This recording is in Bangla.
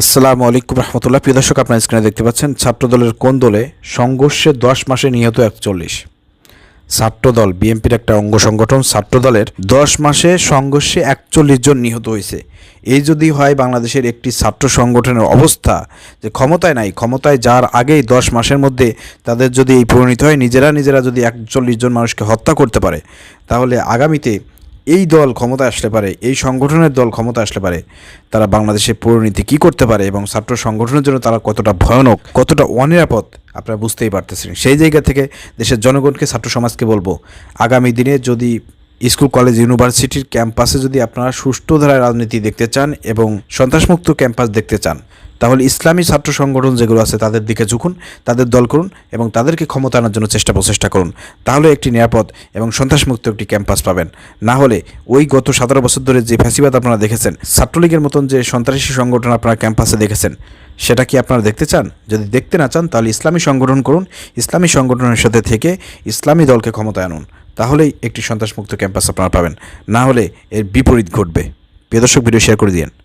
আসসালামু আলাইকুম রহমতুল্লাহ। প্রিয় দর্শক, আপনার স্ক্রিনে দেখতে পাচ্ছেন ছাত্রদলের কোন দলে সংঘর্ষে 10 মাসে নিহত 41। ছাত্রদল বিএনপির একটা অঙ্গ সংগঠন ছাত্রদলের 10 মাসে সংঘর্ষে 41 জন নিহত হয়েছে। এই যদি হয় বাংলাদেশের একটি ছাত্র সংগঠনের অবস্থা, যে ক্ষমতায় নাই, ক্ষমতায় যার আগেই 10 মাসের মধ্যে তাদের যদি এই পরিণতি হয়, নিজেরা যদি 41 জন মানুষকে হত্যা করতে পারে, তাহলে আগামীতে এই দল ক্ষমতা আসলে পারে, এই সংগঠনের দল ক্ষমতা আসলে পারে, তারা বাংলাদেশের পরিণতি কী করতে পারে এবং ছাত্র সংগঠনের জন্য তারা কতটা ভয়ানক, কতটা অনিরাপদ আপনারা বুঝতেই পারতেছেন। সেই জায়গা থেকে দেশের জনগণকে, ছাত্র সমাজকে বলবো, আগামী দিনে যদি স্কুল, কলেজ, ইউনিভার্সিটির ক্যাম্পাসে যদি আপনারা সুষ্ঠু ধারায় রাজনীতি দেখতে চান এবং সন্ত্রাসমুক্ত ক্যাম্পাস দেখতে চান, তাহলে ইসলামী ছাত্র সংগঠন যেগুলো আছে তাদের দিকে ঝুঁকুন, তাদের দল করুন এবং তাদেরকে ক্ষমতা আনার জন্য প্রচেষ্টা করুন। তাহলে একটি নিরাপদ এবং সন্ত্রাসমুক্ত একটি ক্যাম্পাস পাবেন। না হলে ওই গত 17 বছর ধরে যে ফ্যাসিবাদ আপনারা দেখেছেন, ছাত্রলীগের মতন যে সন্ত্রাসী সংগঠন আপনারা ক্যাম্পাসে দেখেছেন, সেটা কি আপনারা দেখতে চান? যদি দেখতে না চান, তাহলে ইসলামী সংগঠন করুন, ইসলামী সংগঠনের সাথে থেকে ইসলামী দলকে ক্ষমতায় আনুন। তাহলেই একটি সন্ত্রাসমুক্ত ক্যাম্পাস আপনারা পাবেন। না হলে এর বিপরীত ঘটবে। প্রিয় দর্শক, ভিডিও শেয়ার করে দিন।